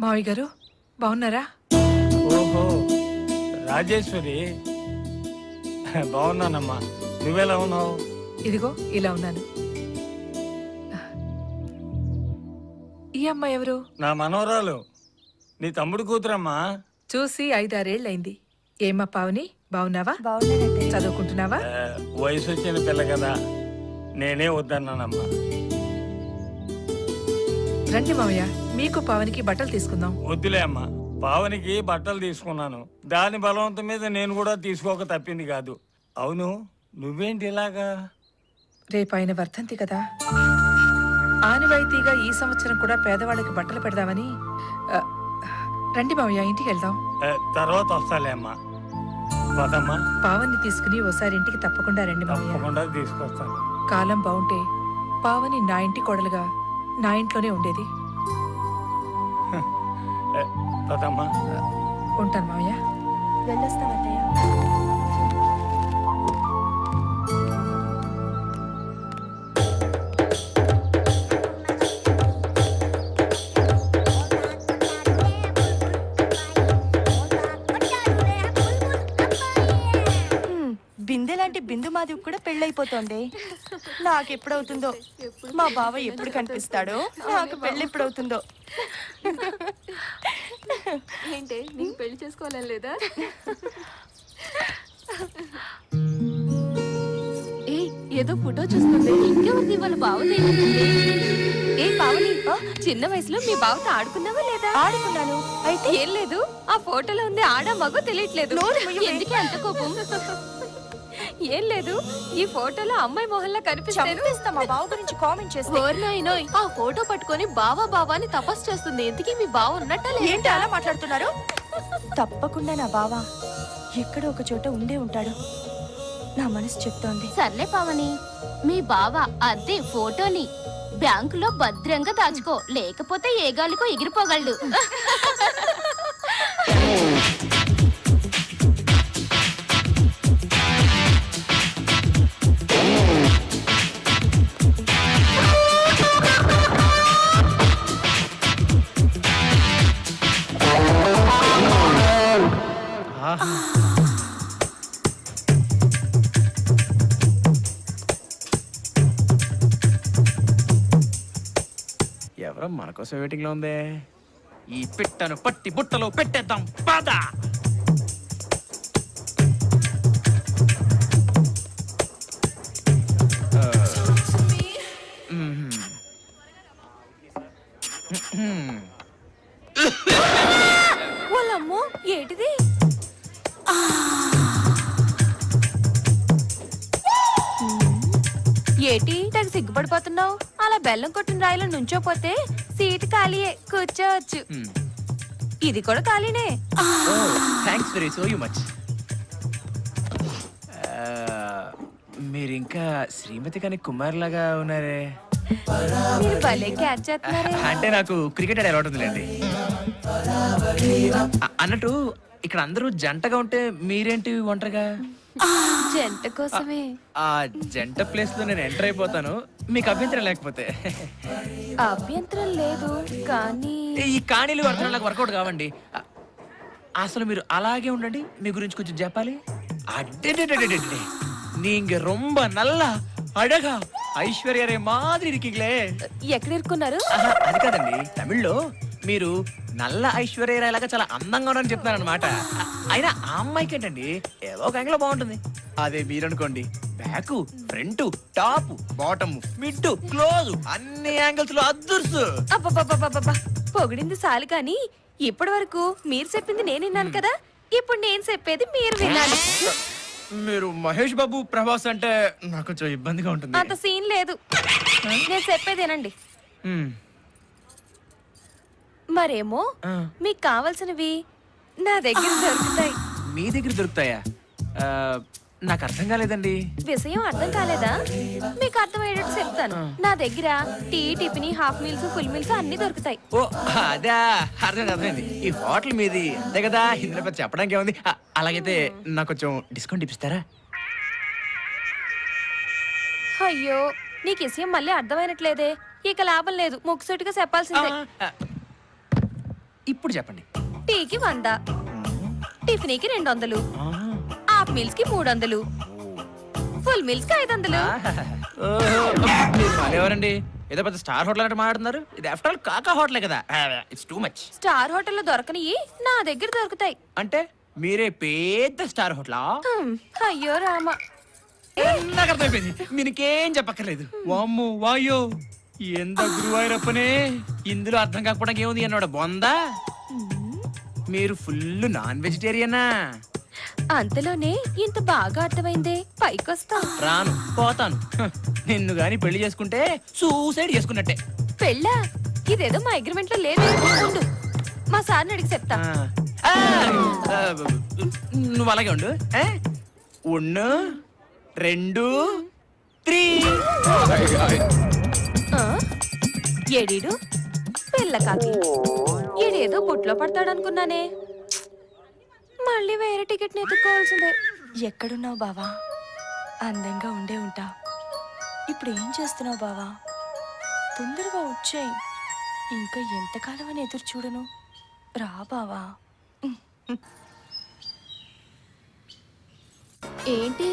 మావయ్య గారు బాగున్నారా? ఓహో రాజేశ్వరి, బాగున్నానమ్మా. నువ్వెలా ఉన్నావు? ఇదిగో ఇలా ఉన్నాను. ఈ అమ్మాయి ఎవరు? నా మనవరాలు, నీ తమ్ముడు కూతురమ్మా. చూసి 5-6 ఏళ్ళైంది. ఏమ్మా పావని, బాగున్నావా? చదువుకుంటున్నావా? వయసు వచ్చిన పిల్ల కదా, నేనే వద్దన్నానమ్మా. రండి మావయ్య, మీకు పావనికి బట్టలు తీసుకుందాం. వద్దులే అమ్మా, పావనికి బట్టలు తీసుకున్నాను. దాని బలవంతం మీద నేను కూడా తీసుకోక తప్పింది కాదు. అవును, నువ్వేంటి ఇలాగా? రేపు ఆయన వర్ధంతి కదా, ఆనవాయితీగా ఈ సంవత్సరం కూడా పేదవాళ్ళకి బట్టలు పెడదామని. రండి మావయ్య, ఇంటికి వెళ్దాం. తర్వాత వస్తాలే అమ్మా. పదమ్మా. పావన్ని తీసుకుని ఓసారి ఇంటికి తప్పకుండా రండి మావయ్య. తప్పకుండా తీసుకొస్తాను. కాలం బాగుంటే పావని నా ఇంటి కోడలుగా నా ఇంట్లోనే ఉండేది. పదమ్మా. ఉంటాను మావయ్య. వెళ్ళొస్తామయ్య. బిందెలాంటి బిందు మాధవి కూడా పెళ్ళైపోతోంది. నాకెప్పుడవుతుందో, మా బావ ఎప్పుడు కనిపిస్తాడో, నాకు పెళ్ళి ఎప్పుడవుతుందో. ఏంటే నీకు పెళ్లి చేసుకోవాలని లేదా? ఏ ఏదో ఫోటో చూస్తుంది. ఇంకెవరిది? వాళ్ళ బావది. ఏ పావని, చిన్న వయసులో మీ బావతో ఆడుకున్నావా లేదా? ఆడుకున్నాను. అయితే ఏం లేదు, ఆ ఫోటోలో ఉంది ఆడా మగో తెలియట్లేదు. ఎందుకే అంత కోపం? ఏం లేదు, ఈ ఫోటోలో అమ్మాయి మొహల్లా కనిపిస్తా. మా బావ గురించి కామెంట్ చేస్తా. ఆ ఫోటో పట్టుకొని బావా బావా అని తపస్సు చేస్తుంది. ఎందుకీ మీ బావ ఉన్నట్ట? ఏంటి అలా మాట్లాడుతున్నారు? తప్పకుండా నా బావ ఎక్కడో ఒక చోట ఉండే ఉంటాడు, నా మనసు చెప్తోంది. సర్లే పావని, మీ బావ అదే ఫోటోని బ్యాంకులో భద్రంగా దాచుకో, లేకపోతే ఏ గాలికో ఎగిరిపోగలడు. ఎవరో మన కోసం వెయిటింగ్ లో ఉంది. ఈ పిట్టను పట్టి బుట్టలో పెట్టేద్దాం పద. వాళ్ళమ్మో ఏంటిది? ఏటి తెగ సిగ్గుపడిపోతున్నావు? అలా బెల్లం కొట్టిన రాయిలో నుంచోపోతే సీటు ఖాళీయే, కూర్చోవచ్చు. ఇది కూడా ఖాళీనే. Thanks very so much. మీరు ఇంకా శ్రీమతి కానీ కుమార్ లాగా ఉన్నారే. మీరు భలే క్యాచ్ చేస్తున్నారే. అంటే నాకు క్రికెట్ ఆడే అలవాటు ఉందిలేండి. అన్నట్టు ఇక్కడ అందరూ జంటగా ఉంటే మీరేంటి ఒంటరిగా? జంట కోసమే. ఆ జంట ప్లేస్ లో నేను ఎంటర్ అయిపోతాను, మీకు అభ్యంతరం లేకపోతే. అభ్యంతరం లేదు, కానీ ఈ కాణీలు అర్థం నాకు వర్కౌట్ కావండి. అసలు మీరు అలాగే ఉండండి, మీ గురించి కొంచెం చెప్పాలి. అడ్డే நீங்க ரொம்ப நல்லா అడగా ఐశ్వర్యరే మాదిరి ఇరికిగ్లే. ఎక్కడ ఇరుక్కున్నారు? అది కాదండి, తమిళ్లో మీరు నల్ల ఐశ్వర్యరాయలాగా చాలా అందంగా ఉన్నారని చెప్తున్నారు అనమాట. అయినా ఆ అమ్మాయికి ఏంటండి ఏదో ఒక యాంగిల్ బాగుంటుంది. అదే మీరనుకోండి, back front top bottom mid close అన్ని యాంగిల్స్ లో అద్దుర్సు. అబ్బబ్బబ్బబ్బబ్బా, పొగిడింది చాలు కానీ ఇప్పటి వరకు మీరు చెప్పింది నేను విన్నాను కదా, ఇప్పుడు నేను చెప్పేది మీరు వినాలి. మీరు మహేష్ బాబు ప్రభాస్ అంటే నాకు కొంచెం ఇబ్బందిగా ఉంటుంది. అంత సీన్ లేదు, నేను చెప్పేదేనండి. మరేమో మీకు కావాల్సినవి నా దగ్గర దొరుకుతాయి. మీ దగ్గర దొరుకుతాయా? నాకు అర్థం కాలేదండి. విషయం అర్థం కాలేదా? మీకు అర్థమయ్యేటట్టు చెప్తాను. నా దగ్గర tea, tiffin, half meals, full meals అన్ని దొరుకుతాయి. ఓ అదా, అర్థమైంది. ఈ హోటల్ మీది అంతే కదా, ఇందులో పెద్ద చెప్పడానికి ఏముంది. అలాగైతే నాకు కొంచెం డిస్కౌంట్ ఇప్పిస్తారా? అయ్యో, నీకు విషయం మళ్ళీ అర్థమైనట్లేదే. ఇక లాభం లేదు, ముక్కుసూటిగా చెప్పాల్సిందే. ఇప్పుడు చెప్పండి. టీకి 100, టిఫినీకి 200, హాఫ్ మీల్స్ కి 300, ఫుల్ మీల్స్ కి 500. ఎవరండి ఏదో పెద్ద స్టార్ హోటల్ అంటే మాట్లాడుతున్నారు? ఇది ఆఫ్టర్ ఆల్ కాకా హోటలే కదా. It's too much. స్టార్ హోటల్లో దొరకనివి నా దగ్గర దొరుకుతాయి. అంటే మీరే పెద్ద స్టార్ హోటలా? అయ్యో రామ, నాకు అర్థమైపోయింది, మీకేం చెప్పక్కర్లేదు. వామ్మో వాయో, ఎంత గురువాయూరప్పనే, ఇందులో అర్థం కాకపోవడానికి ఏముంది అన్నాడు బొందా. మీరు ఫుల్ నాన్ వెజిటేరియనా? అంతలోనే ఇంత బాగా అర్థమైందే, పైకొస్తా. రాను, పోతాను. నిన్ను గాని పెళ్లి చేసుకుంటే సూసైడ్ చేసుకున్నట్టే. పెళ్ళా? ఇదేదో మా అగ్రిమెంట్ లో లేదు. ఉండు, మా సార్ని అడిగి చెప్తా. ఆ, ఆ, నువ్వు అలాగే ఉండు. 1 2 3. ఏడీడు పిల్ల కాకి, ఏడేదో బొట్లో పడతాడనుకున్నానే. మళ్ళీ వేరే టికెట్ ఎత్తుకోవాల్సిందే. ఎక్కడున్నావు బావా? అందంగా ఉండే ఉంటా. ఇప్పుడు ఏం చేస్తున్నావు బావా? తొందరగా వచ్చేయ్. ఇంకా ఎంతకాలం అని ఎదురు చూడను. రా బావా. ఏంటి